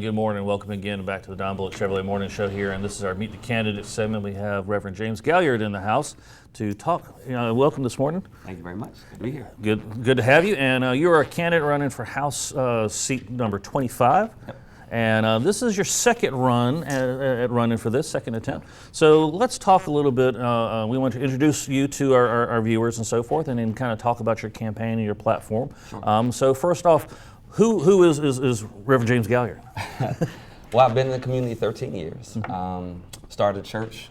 good morning. Welcome again back to the Don Bullock Chevrolet Morning Show here, and this is our Meet the Candidates segment. We have Reverend James Gailliard in the house to talk. Welcome this morning. Thank you very much. Good to be here. Good to have you. And you're a candidate running for House seat number 25. Yep. And this is your second run at running for this, second attempt. So let's talk a little bit. We want to introduce you to our viewers and so forth, and then kind of talk about your campaign and your platform. Sure. So first off, who is Reverend James Gailliard? Well, I've been in the community 13 years. Started a church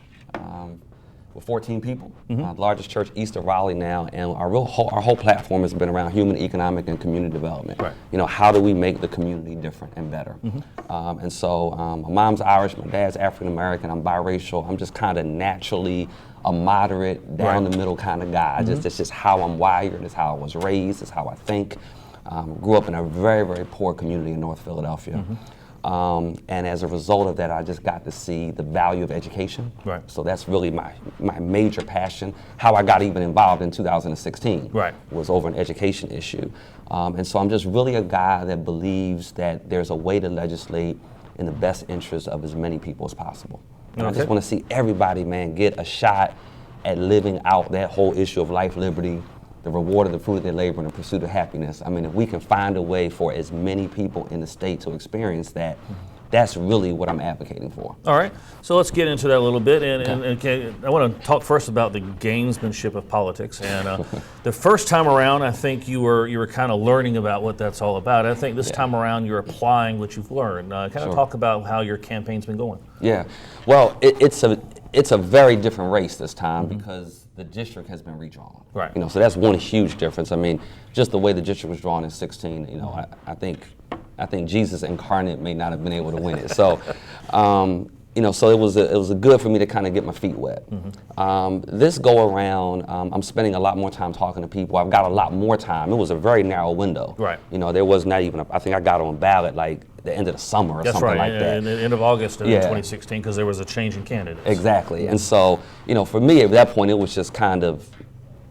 with 14 people, the largest church east of Raleigh now, and our whole platform has been around human, economic, and community development. Right. You know, how do we make the community different and better? And so my mom's Irish, my dad's African American, I'm biracial. I'm just kind of naturally a moderate, down the middle kind of guy. That's just how I'm wired, it's how I was raised, it's how I think. Grew up in a very, very poor community in North Philadelphia. And as a result of that, I just got to see the value of education. Right. So that's really my major passion. How I got even involved in 2016 was over an education issue. And so I'm just really a guy that believes that there's a way to legislate in the best interest of as many people as possible. And I just want to see everybody, man, get a shot at living out that whole issue of life, liberty, the reward of the fruit of their labor and the pursuit of happiness. I mean, if we can find a way for as many people in the state to experience that, that's really what I'm advocating for. All right, so let's get into that a little bit. And I want to talk first about the gamesmanship of politics. And the first time around, I think you were kind of learning about what that's all about. I think this time around, you're applying what you've learned. Kind of talk about how your campaign's been going. Yeah, well, it's a very different race this time because the district has been redrawn. Right. You know, so that's one huge difference. I mean, just the way the district was drawn in 16. You know, I think Jesus incarnate may not have been able to win it. So, you know, so it was good for me to kind of get my feet wet. This go around, I'm spending a lot more time talking to people. I've got a lot more time. It was a very narrow window. Right. You know, there was not even I think I got on ballot like the end of the summer or something like that. The end of August in 2016 because there was a change in candidates. Exactly. And so, you know, for me at that point, it was just kind of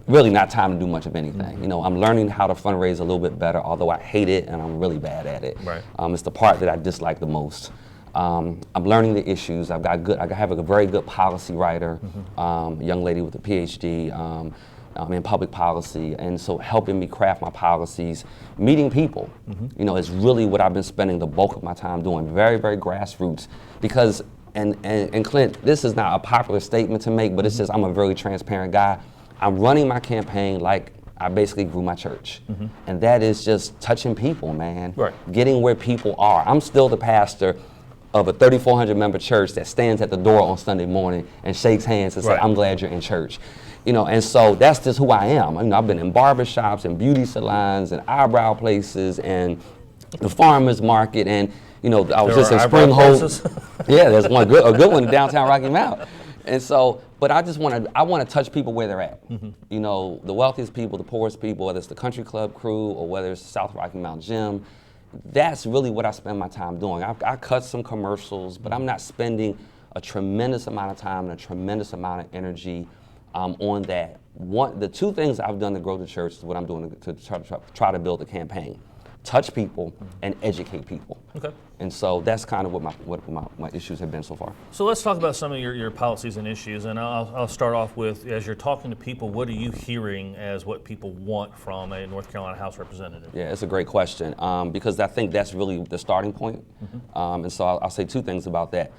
really not time to do much of anything. You know, I'm learning how to fundraise a little bit better, although I hate it and I'm really bad at it. Right. It's the part that I dislike the most. I'm learning the issues. I have a very good policy writer, a young lady with a PhD in public policy, and so helping me craft my policies, meeting people, you know, is really what I've been spending the bulk of my time doing, very, very grassroots, because, and Clint, this is not a popular statement to make, but it's just, I'm a very transparent guy. I'm running my campaign like I basically grew my church. And that is just touching people, man. Right. Getting where people are. I'm still the pastor of a 3,400 member church that stands at the door on Sunday morning and shakes hands and says, I'm glad you're in church. You know, and so that's just who I am. You know, I've been in barbershops and beauty salons and eyebrow places and the farmer's market, and you know, I was just in Spring Hope. Yeah, there's a good one in downtown Rocky Mount. And so, but I want to touch people where they're at. You know, the wealthiest people, the poorest people, whether it's the country club crew or whether it's South Rocky Mount Gym. That's really what I spend my time doing. I cut some commercials, but I'm not spending a tremendous amount of time and a tremendous amount of energy on that. The two things I've done to grow the church is what I'm doing to try to build a campaign. Touch people and educate people. Okay. And so that's kind of what my issues have been so far. So let's talk about some of your policies and issues, and I'll start off with, as you're talking to people, what are you hearing as what people want from a North Carolina House representative? Yeah, it's a great question, because I think that's really the starting point. And so I'll say two things about that.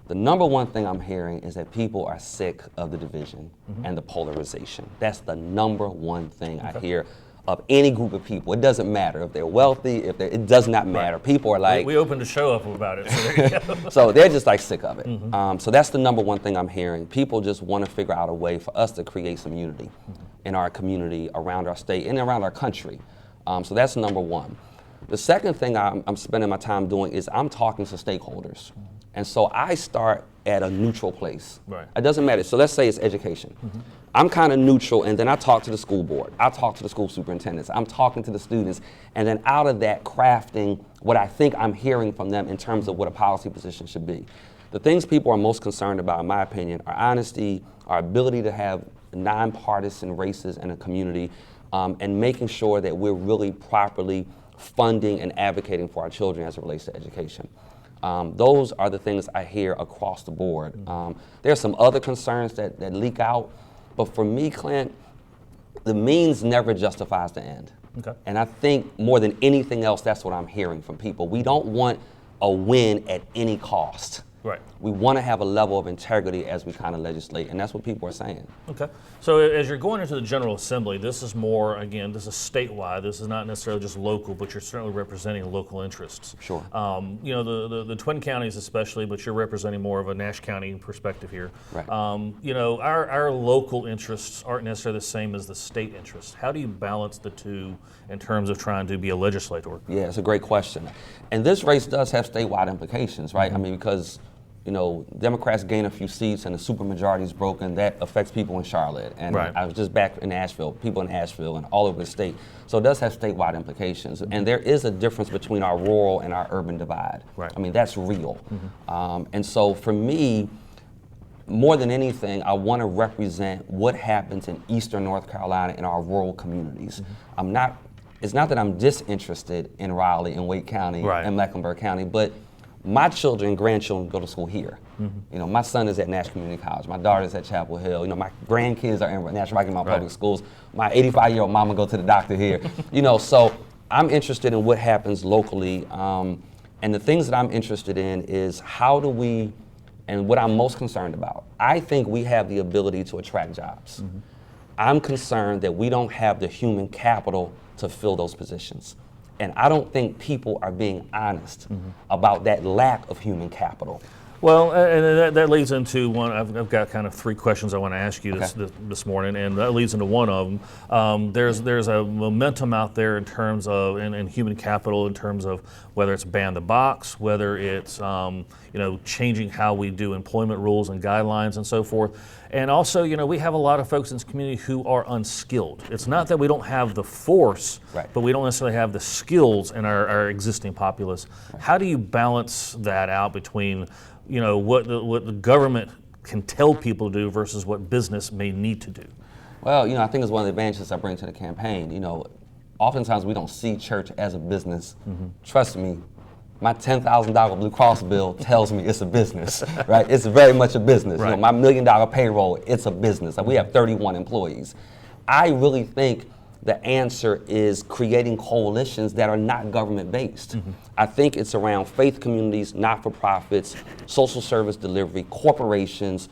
The number one thing I'm hearing is that people are sick of the division and the polarization. That's the number one thing I hear of any group of people. It doesn't matter if they're wealthy, it does not matter. Right. People are like... We opened a show up about it, so there you go. So they're just like sick of it. So that's the number one thing I'm hearing. People just want to figure out a way for us to create some unity in our community, around our state, and around our country. So that's number one. The second thing I'm spending my time doing is I'm talking to stakeholders. And so I start at a neutral place. Right. It doesn't matter. So let's say it's education. I'm kind of neutral, and then I talk to the school board. I talk to the school superintendents. I'm talking to the students, and then out of that, crafting what I think I'm hearing from them in terms of what a policy position should be. The things people are most concerned about, in my opinion, are honesty, our ability to have nonpartisan races in a community, and making sure that we're really properly funding and advocating for our children as it relates to education. Those are the things I hear across the board. There's some other concerns that leak out, but for me, Clint, the means never justifies the end. Okay. And I think more than anything else, that's what I'm hearing from people. We don't want a win at any cost. Right. We want to have a level of integrity as we kind of legislate, and that's what people are saying. Okay. So as you're going into the General Assembly, this is more, again, this is statewide. This is not necessarily just local, but you're certainly representing local interests. Sure. You know, the Twin Counties especially, but you're representing more of a Nash County perspective here. Right. You know, our local interests aren't necessarily the same as the state interests. How do you balance the two in terms of trying to be a legislator? Yeah, it's a great question. And this race does have statewide implications, right? I mean, because you know, Democrats gain a few seats and the supermajority is broken, that affects people in Charlotte. And right. I was just back in Asheville, people in Asheville and all over the state. So it does have statewide implications. And there is a difference between our rural and our urban divide. Right. I mean, that's real. And so for me, more than anything, I want to represent what happens in Eastern North Carolina in our rural communities. It's not that I'm disinterested in Raleigh and Wake County right. and Mecklenburg County, but my children and grandchildren go to school here. You know, my son is at Nash Community College. My daughter's at Chapel Hill. You know, my grandkids are in Nash Rocky Mount Public Schools. My 85-year-old mama go to the doctor here. You know, so I'm interested in what happens locally. And the things that I'm interested in is how do we, and what I'm most concerned about, I think we have the ability to attract jobs. I'm concerned that we don't have the human capital to fill those positions. And I don't think people are being honest about that lack of human capital. Well, and that leads into one. I've got kind of three questions I want to ask you Okay. this morning, and that leads into one of them. There's a momentum out there in terms of in human capital, in terms of whether it's ban the box, whether it's you know, changing how we do employment rules and guidelines and so forth. And also, you know, we have a lot of folks in this community who are unskilled. It's not that we don't have the force, Right. but we don't necessarily have the skills in our existing populace. Right. How do you balance that out between, you know, what the government can tell people to do versus what business may need to do? Well, you know, I think it's one of the advantages I bring to the campaign. You know, oftentimes we don't see church as a business. Trust me, my $10,000 Blue Cross bill tells me it's a business, right? It's very much a business. Right. You know, my $1 million payroll, it's a business. Like, we have 31 employees. I really think the answer is creating coalitions that are not government-based. I think it's around faith communities, not-for-profits, social service delivery, corporations,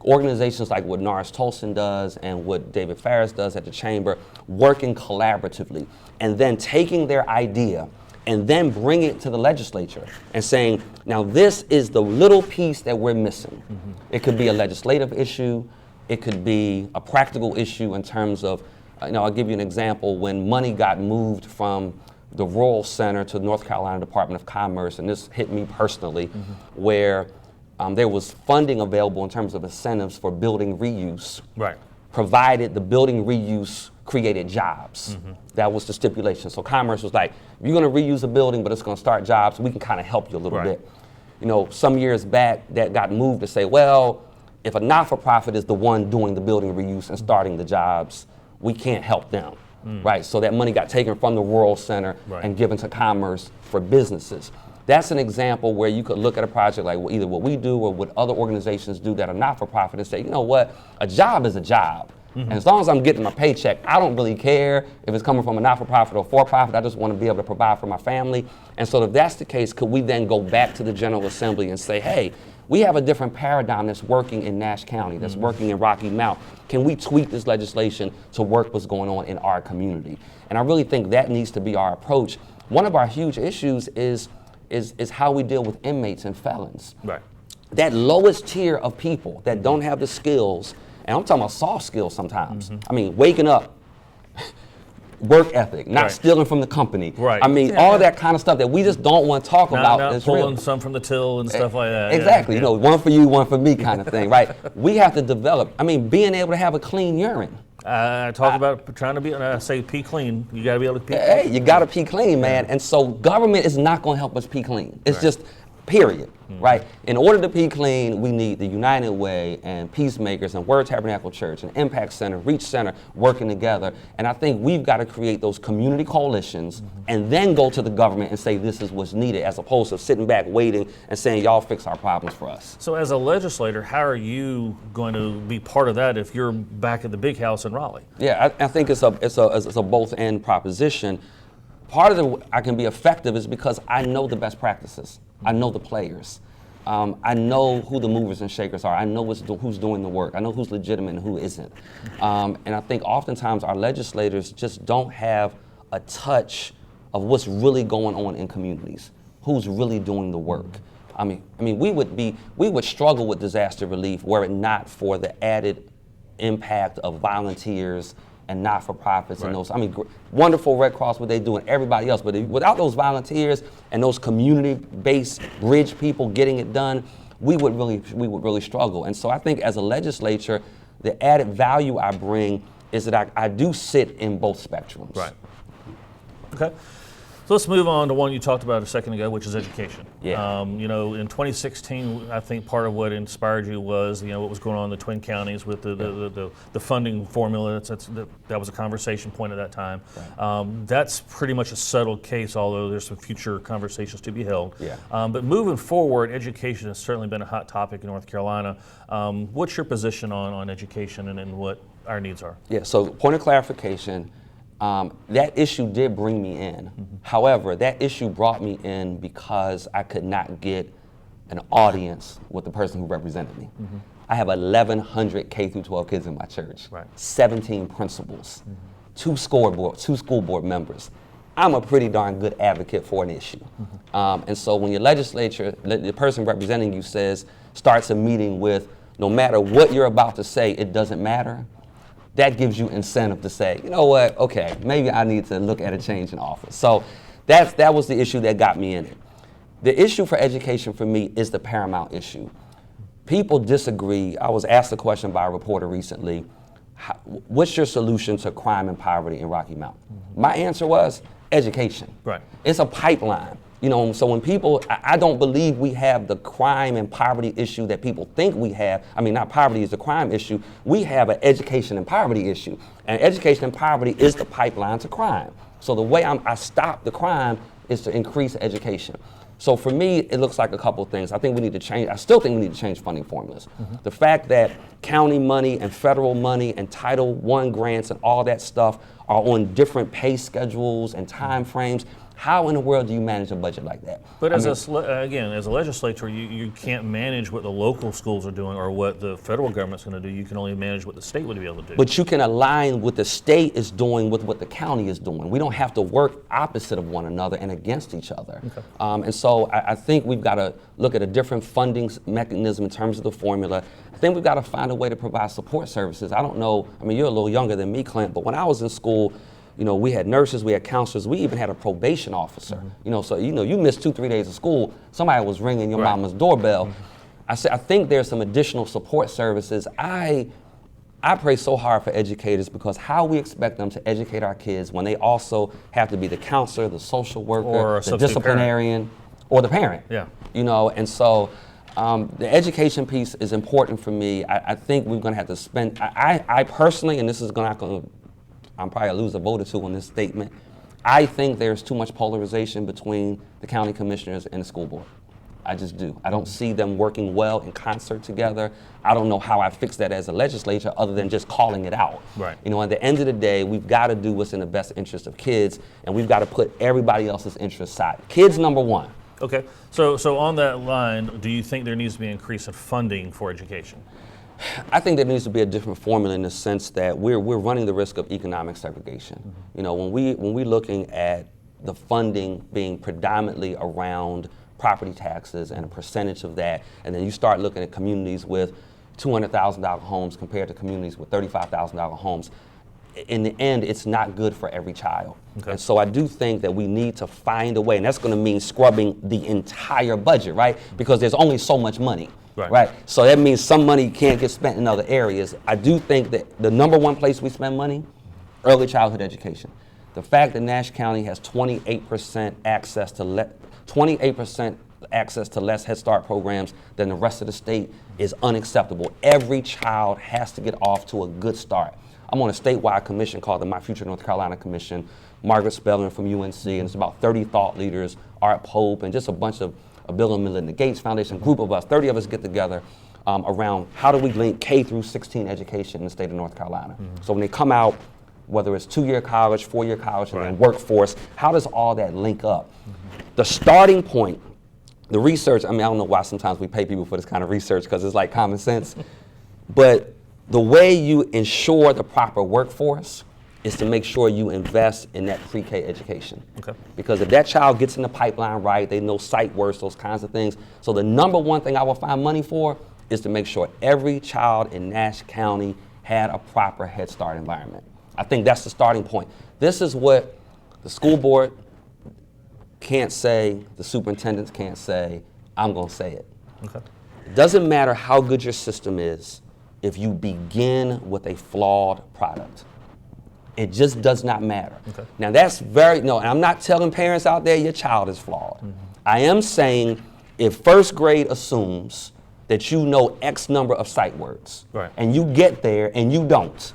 organizations like what Norris Tolson does and what David Farris does at the Chamber, working collaboratively, and then taking their idea and then bring it to the legislature and saying, now this is the little piece that we're missing. It could be a legislative issue, it could be a practical issue in terms of, you know, I'll give you an example. When money got moved from the Rural Center to the North Carolina Department of Commerce, and this hit me personally, where there was funding available in terms of incentives for building reuse, Right. provided the building reuse created jobs. That was the stipulation. So Commerce was like, you're gonna reuse a building, but it's gonna start jobs, we can kind of help you a little Right. bit. You know, some years back, that got moved to say, well, if a not-for-profit is the one doing the building reuse and starting the jobs, we can't help them, right? So that money got taken from the Rural Center Right. and given to Commerce for businesses. That's an example where you could look at a project like either what we do or what other organizations do that are not-for-profit and say, you know what, a job is a job. And as long as I'm getting my paycheck, I don't really care if it's coming from a not-for-profit or for-profit. I just want to be able to provide for my family. And so if that's the case, could we then go back to the General Assembly and say, hey, we have a different paradigm that's working in Nash County, that's working in Rocky Mount. Can we tweak this legislation to work what's going on in our community? And I really think that needs to be our approach. One of our huge issues is how we deal with inmates and felons. Right. That lowest tier of people that don't have the skills, and I'm talking about soft skills sometimes. I mean, waking up, work ethic, not Right. stealing from the company. Right. I mean, all that kind of stuff that we just don't want to talk about. Not It's pulling real. some from the till and stuff like that. Exactly. Yeah. You know, one for you, one for me kind of thing, right? We have to develop, I mean, being able to have a clean urine. I talk about trying to be, and I say pee clean. You got to be able to pee clean. Hey, you got to pee clean, man. And so government is not going to help us pee clean. It's Right. just, period, right? In order to be clean, we need the United Way and Peacemakers and Word Tabernacle Church and Impact Center, Reach Center working together. And I think we've got to create those community coalitions and then go to the government and say this is what's needed, as opposed to sitting back waiting and saying y'all fix our problems for us. So as a legislator, how are you going to be part of that if you're back at the big house in Raleigh? Yeah, I think it's a both-and proposition. Part of the I can be effective is because I know the best practices. I know the players. I know who the movers and shakers are. I know who's doing the work. I know who's legitimate and who isn't. And I think oftentimes our legislators just don't have a touch of what's really going on in communities, who's really doing the work. I mean, we would struggle with disaster relief were it not for the added impact of volunteers and not-for-profits and those, wonderful Red Cross, what they do, and everybody else. But without those volunteers and those community-based bridge people getting it done, we would really struggle. And so I think as a legislature, the added value I bring is that I do sit in both spectrums. Right. Okay. So let's move on to one you talked about a second ago, which is education. Yeah. In 2016, I think part of what inspired you was, what was going on in the Twin Counties with the funding formula. That was a conversation point at that time. Right. That's pretty much a settled case, although there's some future conversations to be held. Yeah. But moving forward, education has certainly been a hot topic in North Carolina. What's your position on education and what our needs are? Yeah, so point of clarification, that issue did bring me in. However, that issue brought me in because I could not get an audience with the person who represented me. I have 1,100 K through 12 kids in my church, 17 principals, two school board members. I'm a pretty darn good advocate for an issue. And so when your legislature, the person representing you starts a meeting with, no matter what you're about to say, it doesn't matter, that gives you incentive to say, you know what, okay, maybe I need to look at a change in office. So that was the issue that got me in it. The issue for education for me is the paramount issue. People disagree. I was asked a question by a reporter recently, what's your solution to crime and poverty in Rocky Mount? My answer was education. Right. It's a pipeline. So when people, I don't believe we have the crime and poverty issue that people think we have. I mean, not poverty is the crime issue. We have an education and poverty issue. And education and poverty is the pipeline to crime. So the way I stop the crime is to increase education. So for me, it looks like a couple of things. I still think we need to change funding formulas. The fact that county money and federal money and Title I grants and all that stuff are on different pay schedules and time frames. How in the world do you manage a budget like that? But as a legislator, you can't manage what the local schools are doing or what the federal government's going to do. You can only manage what the state would be able to do. But you can align what the state is doing with what the county is doing. We don't have to work opposite of one another and against each other. Okay. And so I think we've got to look at a different funding mechanism in terms of the formula. I think we've got to find a way to provide support services. I don't know, you're a little younger than me, Clint, but when I was in school, we had nurses, we had counselors, we even had a probation officer. So you missed 2-3 days of school, somebody was ringing your mama's doorbell. I think there's some additional support services. I pray so hard for educators because how we expect them to educate our kids when they also have to be the counselor, the social worker, the disciplinarian, or the parent. Yeah. And so the education piece is important for me. I think we're going to have to spend. I personally, and this is not going to. I'm probably lose a vote or two on this statement. I think there's too much polarization between the county commissioners and the school board. I just do. I don't see them working well in concert together. I don't know how I fix that as a legislature other than just calling it out. Right. At the end of the day, we've got to do what's in the best interest of kids, and we've got to put everybody else's interests aside. Kids number one. Okay. So on that line, do you think there needs to be an increase in funding for education? I think there needs to be a different formula in the sense that we're running the risk of economic segregation. When we're looking at the funding being predominantly around property taxes and a percentage of that, and then you start looking at communities with $200,000 homes compared to communities with $35,000 homes, in the end, it's not good for every child. Okay. And so I do think that we need to find a way, and that's going to mean scrubbing the entire budget, right? Because there's only so much money. Right. So that means some money can't get spent in other areas. I do think that the number one place we spend money, early childhood education. The fact that Nash County has 28% access to 28% access to less Head Start programs than the rest of the state is unacceptable. Every child has to get off to a good start. I'm on a statewide commission called the My Future North Carolina Commission. Margaret Spelling from UNC, and it's about 30 thought leaders, Art Pope, and just a bunch of Bill and Melinda Gates Foundation, group of us, 30 of us get together around how do we link K through 16 education in the state of North Carolina. So when they come out, whether it's 2-year college, 4-year college, and then workforce, how does all that link up? The starting point, the research, I mean, I don't know why sometimes we pay people for this kind of research because it's like common sense, but the way you ensure the proper workforce is to make sure you invest in that pre-K education. Okay. Because if that child gets in the pipeline right, they know sight words, those kinds of things. So the number one thing I will find money for is to make sure every child in Nash County had a proper Head Start environment. I think that's the starting point. This is what the school board can't say, the superintendents can't say, I'm gonna say it. Okay. It doesn't matter how good your system is if you begin with a flawed product. It just does not matter. Okay. Now that's and I'm not telling parents out there your child is flawed. I am saying if first grade assumes that you know X number of sight words, and you get there and you don't,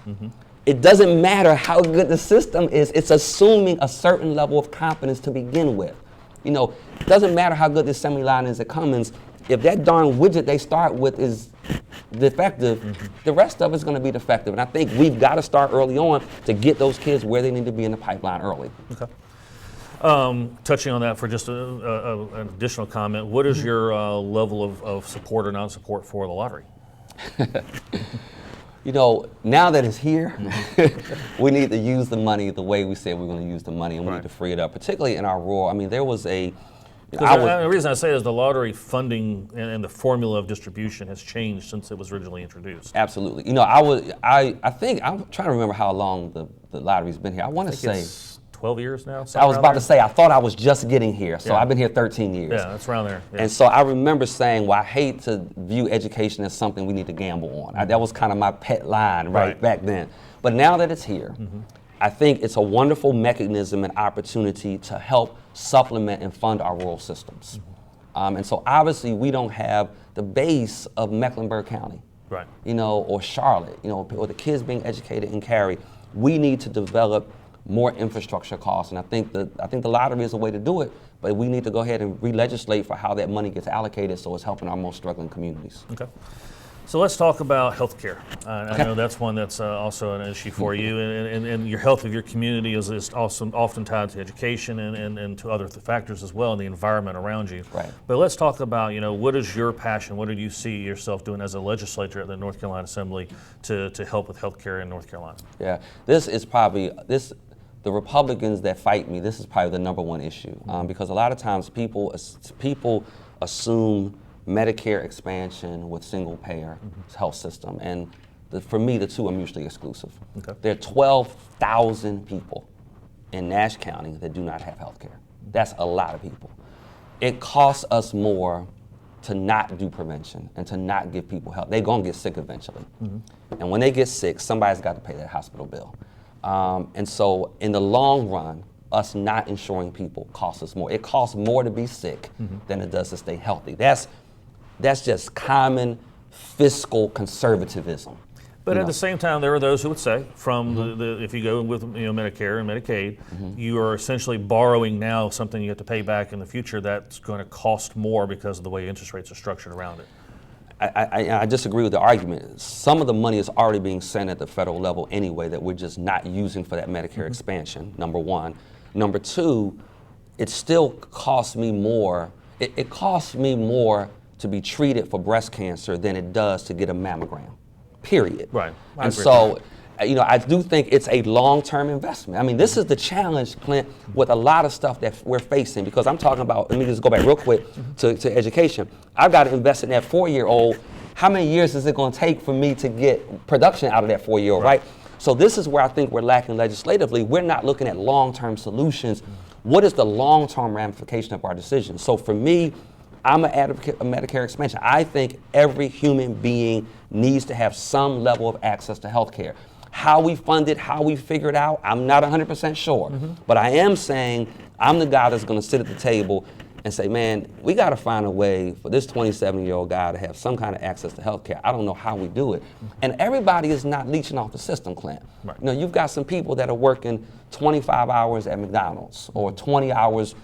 it doesn't matter how good the system is, it's assuming a certain level of competence to begin with. It doesn't matter how good the assembly line is at Cummins, if that darn widget they start with is defective, the rest of it's going to be defective. And I think we've got to start early on to get those kids where they need to be in the pipeline early. Okay. Touching on that for just an additional comment, what is your level of support or non-support for the lottery? Now that it's here, we need to use the money the way we said we're going to use the money, and we need to free it up, particularly in our rural. I mean, there was a... The reason I say is the lottery funding and the formula of distribution has changed since it was originally introduced. Absolutely. I think, I'm trying to remember how long the lottery's been here. I want to say... It's 12 years now? I was about to say, I thought I was just getting here, so I've been here 13 years. Yeah, that's around there. Yeah. And so I remember saying, well, I hate to view education as something we need to gamble on. That was kind of my pet line back then. But now that it's here, I think it's a wonderful mechanism and opportunity to help supplement and fund our rural systems. And so obviously we don't have the base of Mecklenburg County, or Charlotte, or the kids being educated in Cary. We need to develop more infrastructure costs, and I think the lottery is a way to do it, but we need to go ahead and re-legislate for how that money gets allocated so it's helping our most struggling communities. Okay. So let's talk about healthcare. I know that's one that's also an issue for you, and your health of your community is also often tied to education and to other factors as well, and the environment around you. Right. But let's talk about, what is your passion? What do you see yourself doing as a legislator at the North Carolina Assembly to help with healthcare in North Carolina? Yeah, this is probably, the Republicans that fight me, this is probably the number one issue, because a lot of times people assume Medicare expansion with single payer health system, and for me the two are mutually exclusive. Okay. There are 12,000 people in Nash County that do not have health care. That's a lot of people. It costs us more to not do prevention and to not give people help. They're gonna get sick eventually. And when they get sick, somebody's got to pay that hospital bill. And so in the long run, us not insuring people costs us more. It costs more to be sick than it does to stay healthy. That's just common fiscal conservatism. But at the same time, there are those who would say, from if you go with Medicare and Medicaid, you are essentially borrowing now something you have to pay back in the future that's going to cost more because of the way interest rates are structured around it. I disagree with the argument. Some of the money is already being sent at the federal level anyway that we're just not using for that Medicare expansion, number one. Number two, it still costs me more. It costs me more to be treated for breast cancer than it does to get a mammogram, period. Right. And so, I do think it's a long-term investment. I mean, this is the challenge, Clint, with a lot of stuff that we're facing, because I'm talking about, let me just go back real quick to education. I've got to invest in that 4-year-old. How many years is it going to take for me to get production out of that 4-year-old, right? So this is where I think we're lacking legislatively. We're not looking at long-term solutions. What is the long-term ramification of our decisions? So for me, I'm an advocate of Medicare expansion. I think every human being needs to have some level of access to health care. How we fund it, how we figure it out, I'm not 100% sure. But I am saying I'm the guy that's going to sit at the table and say, man, we got to find a way for this 27-year-old guy to have some kind of access to health care. I don't know how we do it. And everybody is not leeching off the system, Clint. Right. You know, you've got some people that are working 25 hours at McDonald's or 20 hours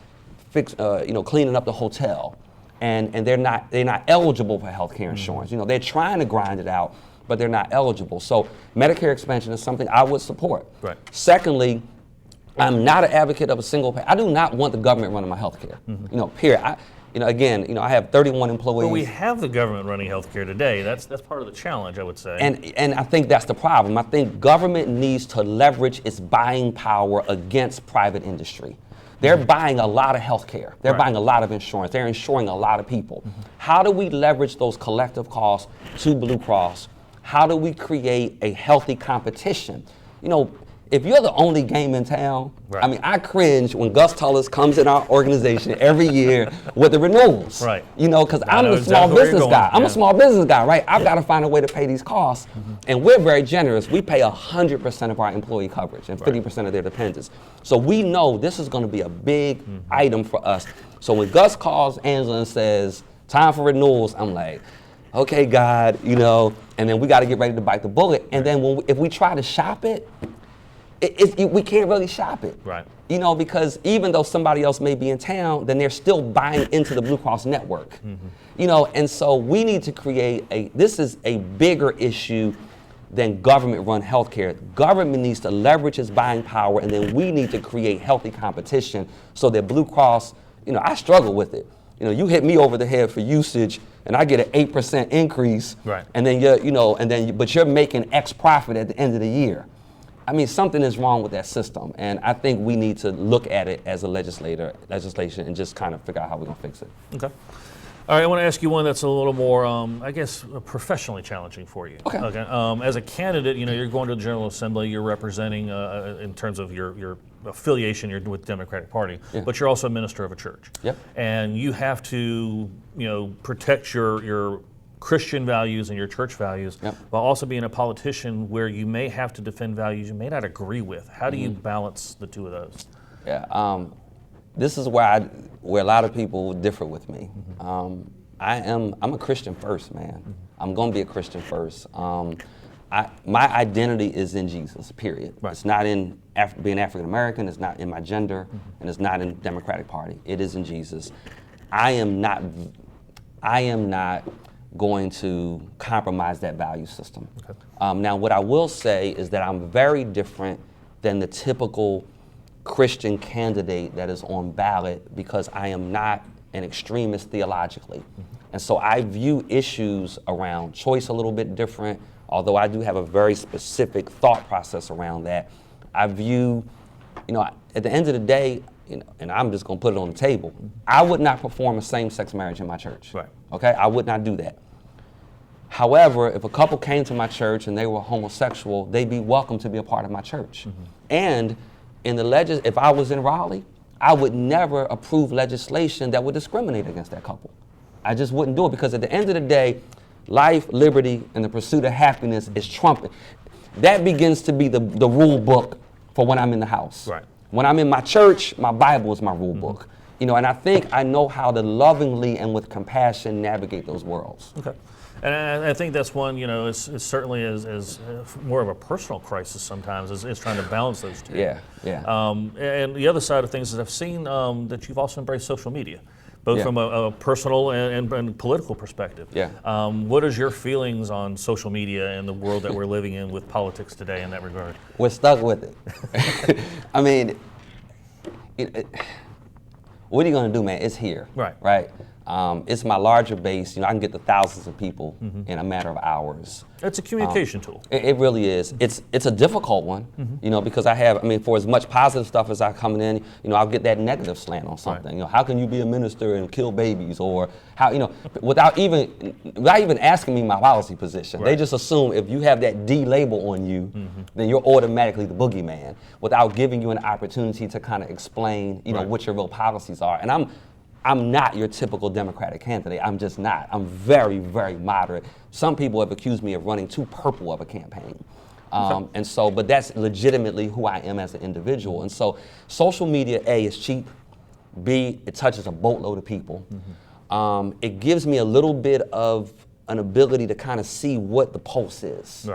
cleaning up the hotel, and they're not eligible for health care insurance. You know, they're trying to grind it out, but they're not eligible. So Medicare expansion is something I would support. Right. Secondly, I'm not an advocate of a single pay. I do not want the government running my health care. You know, period. I have 31 employees. But we have the government running health care today. That's part of the challenge, I would say. And I think that's the problem. I think government needs to leverage its buying power against private industry. They're buying a lot of health care. They're buying a lot of insurance. They're insuring a lot of people. How do we leverage those collective costs to Blue Cross? How do we create a healthy competition? You know, if you're the only game in town, I mean, I cringe when Gus Tullis comes in our organization every year with the renewals. Right. You know, because I'm a small business guy. I'm a small business guy, right? I've got to find a way to pay these costs. And we're very generous. We pay 100% of our employee coverage and 50% of their dependents. So we know this is going to be a big item for us. So when Gus calls Angela and says, time for renewals, I'm like, okay, God, you know, and then we got to get ready to bite the bullet. And then if we try to shop it, we can't really shop it. Right. You know, because even though somebody else may be in town, then they're still buying into the Blue Cross network. You know, and so we need to create this is a bigger issue than government-run healthcare. Government needs to leverage its buying power, and then we need to create healthy competition so that Blue Cross, you know, I struggle with it. You know, you hit me over the head for usage, and I get an 8% increase, and then but you're making X profit at the end of the year. I mean, something is wrong with that system, and I think we need to look at it as a legislation and just kind of figure out how we're going to fix it. Okay. All right, I want to ask you one that's a little more, I guess, professionally challenging for you. Okay. As a candidate, you know, you're going to the General Assembly, you're representing, in terms of your affiliation, you're with the Democratic Party, but you're also a minister of a church. Yep. And you have to, you know, protect your Christian values and your church values, while also being a politician where you may have to defend values you may not agree with. How do you balance the two of those? Yeah, this is where a lot of people differ with me. I'm a Christian first, man. I'm going to be a Christian first. My identity is in Jesus, period. It's not in being African American, it's not in my gender, and it's not in the Democratic Party. It is in Jesus. I am not going to compromise that value system. Now, what I will say is that I'm very different than the typical Christian candidate that is on ballot because I am not an extremist theologically. And so I view issues around choice a little bit different, although I do have a very specific thought process around that. I view, you know, at the end of the day, you know, and I'm just going to put it on the table, I would not perform a same-sex marriage in my church. Okay, I would not do that. However, if a couple came to my church and they were homosexual, they'd be welcome to be a part of my church. And if I was in Raleigh, I would never approve legislation that would discriminate against that couple. I just wouldn't do it because at the end of the day, life, liberty, and the pursuit of happiness is trumpet. That begins to be the rule book for when I'm in the house. When I'm in my church, my Bible is my rule book. You know, and I think I know how to lovingly and with compassion navigate those worlds. Okay. And I think that's one, you know, it's certainly is more of a personal crisis sometimes, is trying to balance those two. And the other side of things is I've seen that you've also embraced social media, both from a personal and political perspective. What is your feelings on social media and the world that we're living in with politics today in that regard? We're stuck with it. I mean, what are you going to do, man? It's here. Right? It's my larger base. You know, I can get to thousands of people in a matter of hours. It's a communication tool. It really is. It's a difficult one, you know, because for as much positive stuff as I come in, you know, I'll get that negative slant on something. You know, how can you be a minister and kill babies, or how, you know, without even asking me my policy position. They just assume if you have that D label on you, then you're automatically the boogeyman, without giving you an opportunity to kind of explain, you know, what your real policies are. And I'm not your typical Democratic candidate. I'm just not. I'm very, very moderate. Some people have accused me of running too purple of a campaign. But that's legitimately who I am as an individual. And so social media, A, is cheap. B, it touches a boatload of people. It gives me a little bit of an ability to kind of see what the pulse is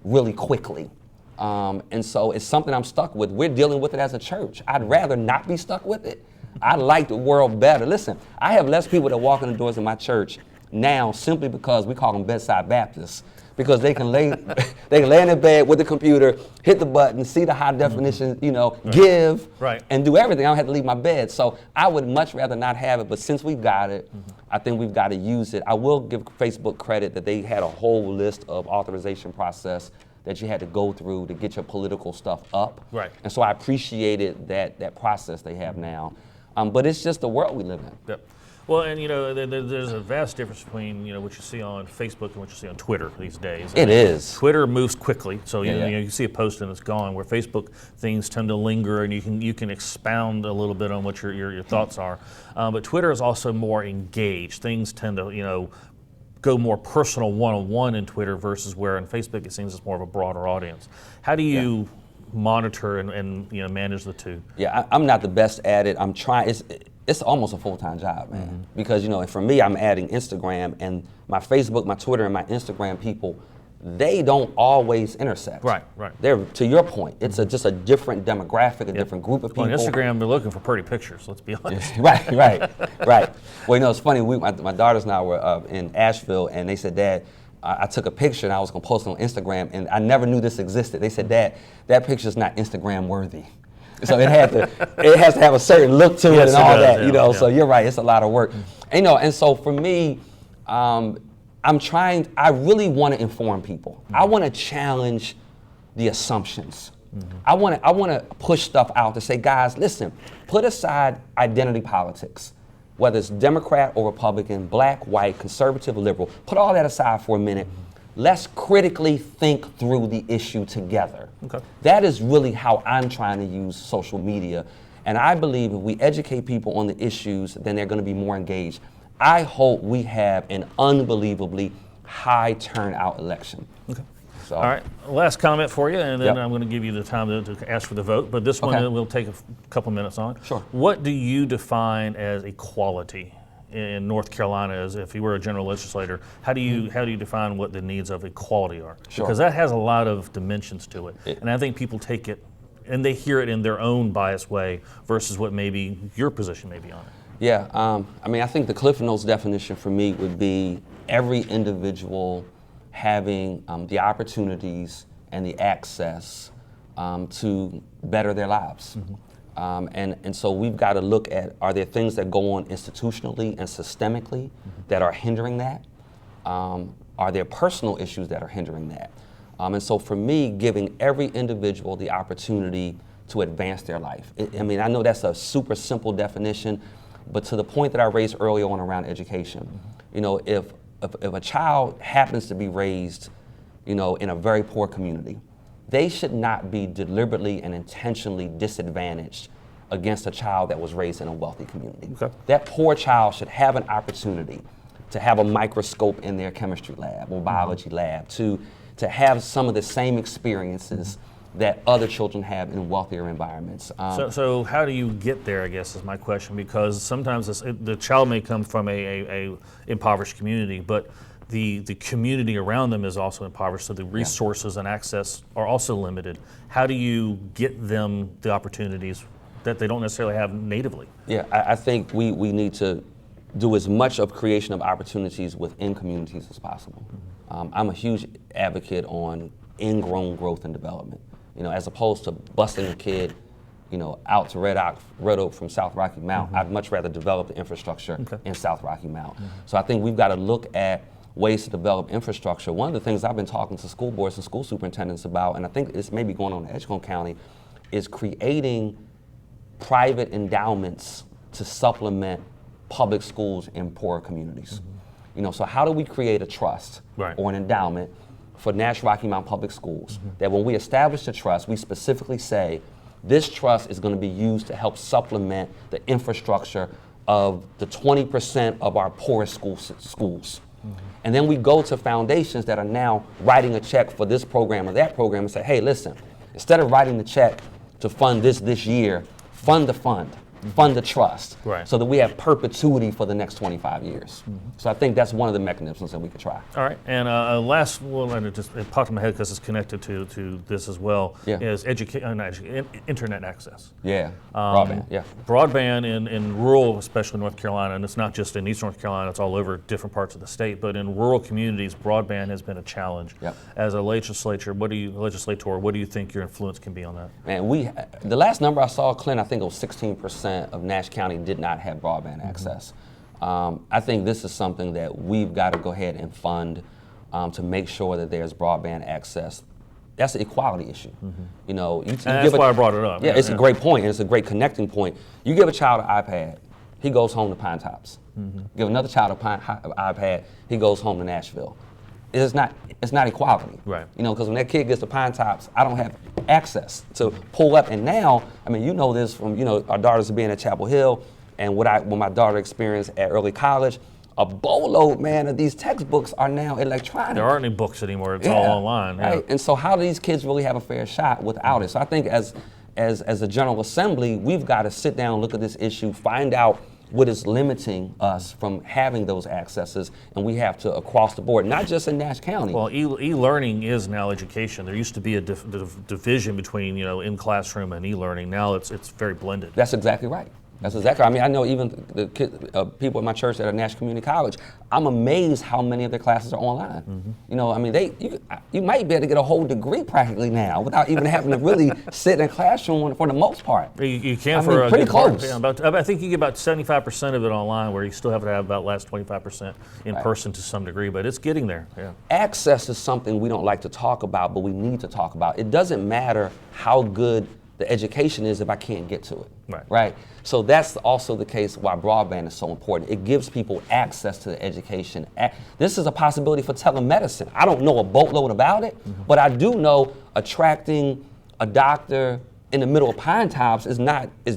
really quickly. And so it's something I'm stuck with. We're dealing with it as a church. I'd rather not be stuck with it. I like the world better. Listen, I have less people that walk in the doors of my church now simply because we call them bedside Baptists, because they can lay in their bed with the computer, hit the button, see the high definition, give, and do everything. I don't have to leave my bed. So I would much rather not have it, but since we've got it, I think we've got to use it. I will give Facebook credit that they had a whole list of authorization process that you had to go through to get your political stuff up. And so I appreciated that process they have now. But it's just the world we live in. Well, and there's a vast difference between what you see on Facebook and what you see on Twitter these days. It is. Twitter moves quickly, so you see a post and it's gone. Where Facebook things tend to linger, and you can expound a little bit on what your thoughts are. But Twitter is also more engaged. Things tend to go more personal, one-on-one in Twitter versus where in Facebook it seems it's more of a broader audience. How do you monitor and manage the two? I'm not the best at it. I'm trying. It's almost a full-time job, man. Because for me, I'm adding Instagram, and my Facebook, my Twitter, and my Instagram people, they don't always intersect. They're, to your point, it's just a different demographic, a different group of people. On Instagram, they're looking for pretty pictures. Let's be honest. Right. Well, it's funny. My daughters and I were in Asheville, and they said, Dad, I took a picture and I was gonna post it on Instagram, and I never knew this existed. They said, Dad, that picture's not Instagram worthy. So it has to have a certain look to it and all that, So you're right, it's a lot of work. And so for me, I really want to inform people. I want to challenge the assumptions. I want to push stuff out to say, guys, listen, put aside identity politics, whether it's Democrat or Republican, black, white, conservative, liberal, put all that aside for a minute. Let's critically think through the issue together. That is really how I'm trying to use social media. And I believe if we educate people on the issues, then they're going to be more engaged. I hope we have an unbelievably high turnout election. So. All right, last comment for you, and then I'm going to give you the time to ask for the vote. But this one we'll take a couple minutes on. Sure. What do you define as equality in North Carolina? As if you were a general legislator, how do you define what the needs of equality are? Because that has a lot of dimensions to it, and I think people take it and they hear it in their own biased way versus what maybe your position may be on it. I think the Cliff Notes definition for me would be every individual having the opportunities and the access to better their lives. And so we've got to look at, are there things that go on institutionally and systemically that are hindering that? Are there personal issues that are hindering that? And so for me, giving every individual the opportunity to advance their life. I know that's a super simple definition, but to the point that I raised earlier on around education, if a child happens to be raised, in a very poor community, they should not be deliberately and intentionally disadvantaged against a child that was raised in a wealthy community. That poor child should have an opportunity to have a microscope in their chemistry lab or biology lab, to have some of the same experiences that other children have in wealthier environments. So how do you get there, I guess, is my question, because sometimes the child may come from a impoverished community, but the community around them is also impoverished, so the resources and access are also limited. How do you get them the opportunities that they don't necessarily have natively? I think we need to do as much of creation of opportunities within communities as possible. I'm a huge advocate on ingrown growth and development. As opposed to busting a kid, out to Red Oak from South Rocky Mount, I'd much rather develop the infrastructure in South Rocky Mount. So I think we've got to look at ways to develop infrastructure. One of the things I've been talking to school boards and school superintendents about, and I think it's maybe going on in Edgecombe County, is creating private endowments to supplement public schools in poorer communities. So how do we create a trust or an endowment for Nash Rocky Mount Public Schools that when we establish the trust, we specifically say this trust is going to be used to help supplement the infrastructure of the 20% of our poorest schools. And then we go to foundations that are now writing a check for this program or that program and say, hey, listen, instead of writing the check to fund this year, fund the fund. fund the trust, Right. so that we have perpetuity for the next 25 years. So I think that's one of the mechanisms that we could try. All right, and last, well, and it popped in my head because it's connected to this as well, Yeah. is internet access. Yeah, broadband, yeah. Broadband in rural, especially North Carolina, and it's not just in East North Carolina, it's all over different parts of the state, but in rural communities, broadband has been a challenge. Yep. As a legislator, what do you think your influence can be on that? Man, the last number I saw, Clint, I think it was 16% of Nash County did not have broadband access. I think this is something that we've got to go ahead and fund to make sure that there's broadband access. That's an equality issue. You know, That's why I brought it up. Yeah, it's a great point, and it's a great connecting point. You give a child an iPad, he goes home to Pine Tops. Give another child an iPad, he goes home to Nashville. It's not equality. Right. You know, because when that kid gets to Pine Tops, I don't have access to pull up. And now, I mean, you know this from, you know, our daughters being at Chapel Hill, and when my daughter experienced at early college, a boatload, man, of these textbooks are now electronic. There aren't any books anymore. It's all online. Right. And so how do these kids really have a fair shot without it? So I think as a General Assembly, we've got to sit down, look at this issue, find out what is limiting us from having those accesses, and we have to across the board, not just in Nash County. Well, e-learning is now education. There used to be a division between, you know, in classroom and e-learning. Now it's very blended. That's exactly right. That's exactly. I mean, I know even the people at my church at Nash Community College. I'm amazed how many of their classes are online. You know, I mean, you might be able to get a whole degree practically now without even having to really sit in a classroom for the most part. You can I mean, pretty close. I think you get about 75% of it online, where you still have to have about last 25% in person to some degree, but it's getting there. Yeah. Access is something we don't like to talk about, but we need to talk about. It doesn't matter how good the education is if I can't get to it. Right. So that's also the case why broadband is so important. It gives people access to the education. This is a possibility for telemedicine. I don't know a boatload about it, but I do know attracting a doctor in the middle of Pine Tops is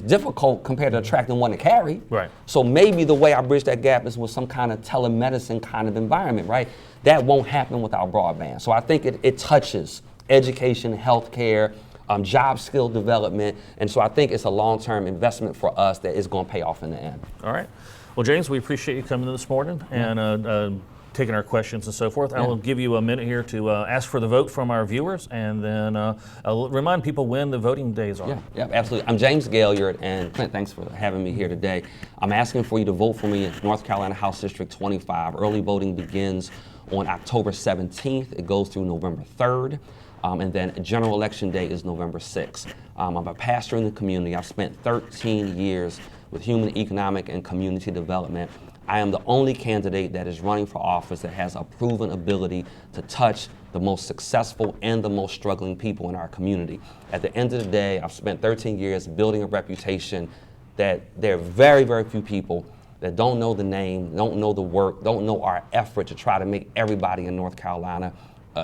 difficult compared to attracting one to Cary. Right. So maybe the way I bridge that gap is with some kind of telemedicine kind of environment, right? That won't happen without broadband. So I think it touches education, healthcare, job skill development, and so I think it's a long-term investment for us that is going to pay off in the end. All right. Well, James, we appreciate you coming in this morning and taking our questions and so forth. I will give you a minute here to ask for the vote from our viewers, and then I'll remind people when the voting days are. Yeah, absolutely. I'm James Gailliard, and Clint, thanks for having me here today. I'm asking for you to vote for me in North Carolina House District 25. Early voting begins on October 17th. It goes through November 3rd. And then general election day is November 6th. I'm a pastor in the community. I've spent 13 years with human, economic, and community development. I am the only candidate that is running for office that has a proven ability to touch the most successful and the most struggling people in our community. At the end of the day, I've spent 13 years building a reputation that there are very, very few people that don't know the name, don't know the work, don't know our effort to try to make everybody in North Carolina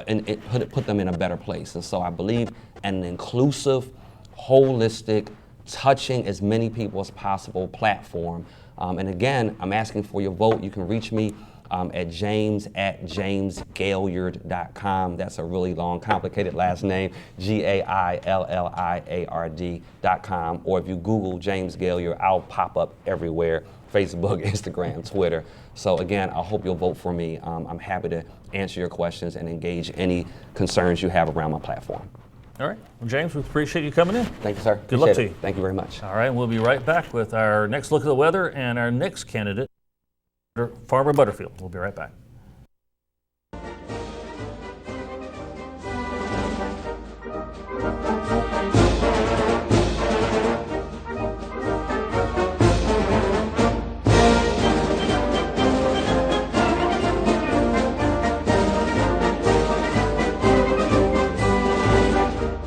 and put them in a better place. And so I believe in an inclusive, holistic, touching as many people as possible platform. And again, I'm asking for your vote. You can reach me at james@jamesgailliard.com. That's a really long, complicated last name, GAILLIARD.com. Or if you Google James Gailliard, I'll pop up everywhere, Facebook, Instagram, Twitter. So again, I hope you'll vote for me. I'm happy to answer your questions and engage any concerns you have around my platform. All right. Well, James, we appreciate you coming in. Thank you, sir. Good luck to you. Thank you very much. All right, we'll be right back with our next look at the weather and our next candidate, Farmer Butterfield. We'll be right back.